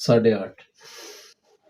8.5۔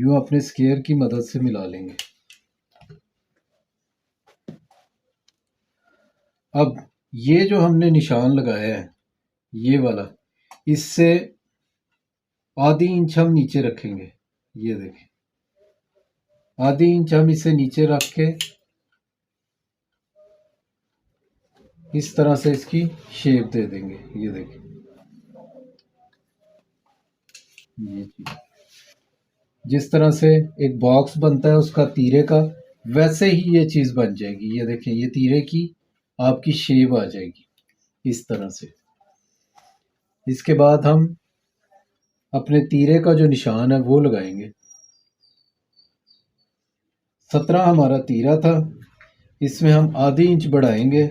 यूँ अपने स्केयर की मदद से मिला लेंगे। अब ये जो हमने निशान लगाया है, ये वाला, इससे आधी इंच हम नीचे रखेंगे। ये देखें, आधी इंच हम इसे नीचे रख के इस तरह से इसकी शेप दे देंगे। ये देखें, ये चीज़ जिस तरह से एक बॉक्स बनता है उसका तीरे का, वैसे ही ये चीज़ बन जाएगी। ये देखें, ये तीरे की आपकी शेप आ जाएगी इस तरह से। इसके बाद हम अपने तीरे का जो निशान है वो लगाएंगे। 17 हमारा तीरा था, इसमें हम आधी इंच बढ़ाएंगे,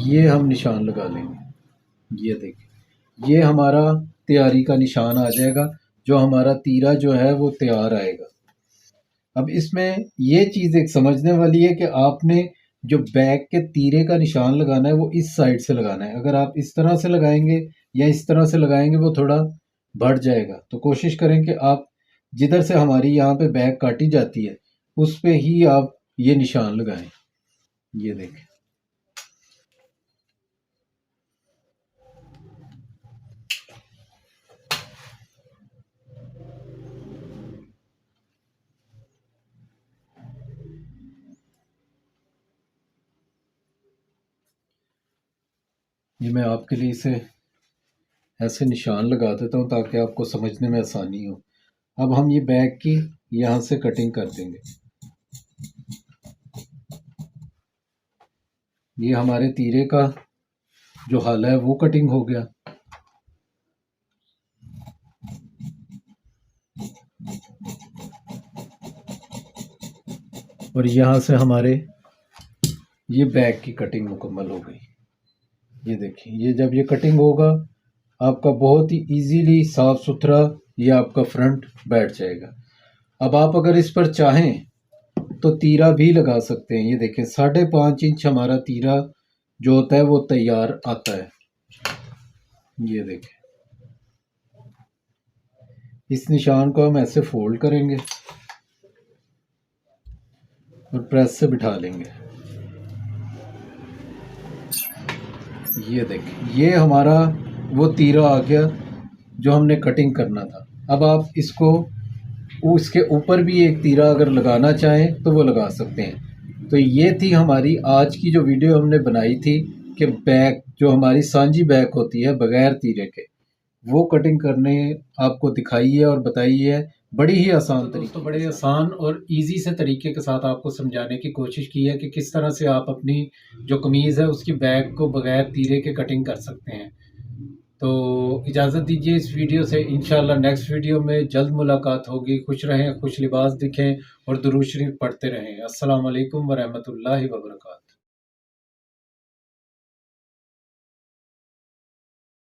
ये हम निशान लगा लेंगे। ये देखिए, ये हमारा तैयारी का निशान आ जाएगा, जो हमारा तीरा जो है वो तैयार आएगा। अब इसमें ये चीज़ एक समझने वाली है कि आपने जो बैक के तीरे का निशान लगाना है वो इस साइड से लगाना है। अगर आप इस तरह से लगाएंगे या इस तरह से लगाएंगे वो थोड़ा बढ़ जाएगा। तो कोशिश करें कि आप जिधर से हमारी यहाँ पे बैक काटी जाती है उस पे ही आप ये निशान लगाएं। ये देखें, ये मैं आपके लिए इसे ऐसे निशान लगा देता हूँ ताकि आपको समझने में आसानी हो। अब हम ये बैक की यहाँ से कटिंग कर देंगे। ये हमारे तीरे का जो हल है वो कटिंग हो गया। और यहाँ से हमारे ये बैक की कटिंग मुकम्मल हो गई। ये देखिए, ये जब ये कटिंग होगा आपका बहुत ही इजीली साफ सुथरा ये आपका फ्रंट बैठ जाएगा। अब आप अगर इस पर चाहें तो तीरा भी लगा सकते हैं। ये देखें, 5.5 इंच हमारा तीरा जो होता है वो तैयार आता है। ये देखें, इस निशान को हम ऐसे फोल्ड करेंगे और प्रेस से बिठा लेंगे। ये देखें, ये हमारा वो तीरा आ गया जो हमने कटिंग करना था। अब आप इसको उसके ऊपर भी एक तीरा अगर लगाना चाहें तो वो लगा सकते हैं। तो ये थी हमारी आज की जो वीडियो हमने बनाई थी कि बैक जो हमारी सांझी बैक होती है बगैर तीरे के, वो कटिंग करने आपको दिखाई है और बताई है बड़ी ही आसान तरीके। तो बड़े आसान और इजी से तरीके के साथ आपको समझाने की कोशिश की है कि किस तरह से आप अपनी जो कमीज़ है उसकी बैक को बगैर तीरे के कटिंग कर सकते हैं। तो इजाज़त दीजिए इस वीडियो से। इंशाल्लाह नेक्स्ट वीडियो में जल्द मुलाकात होगी। खुश रहें, खुश लिबास दिखें और दुरूद शरीफ पढ़ते रहें। अस्सलाम वालेकुम व रहमतुल्लाहि व बरकातहू।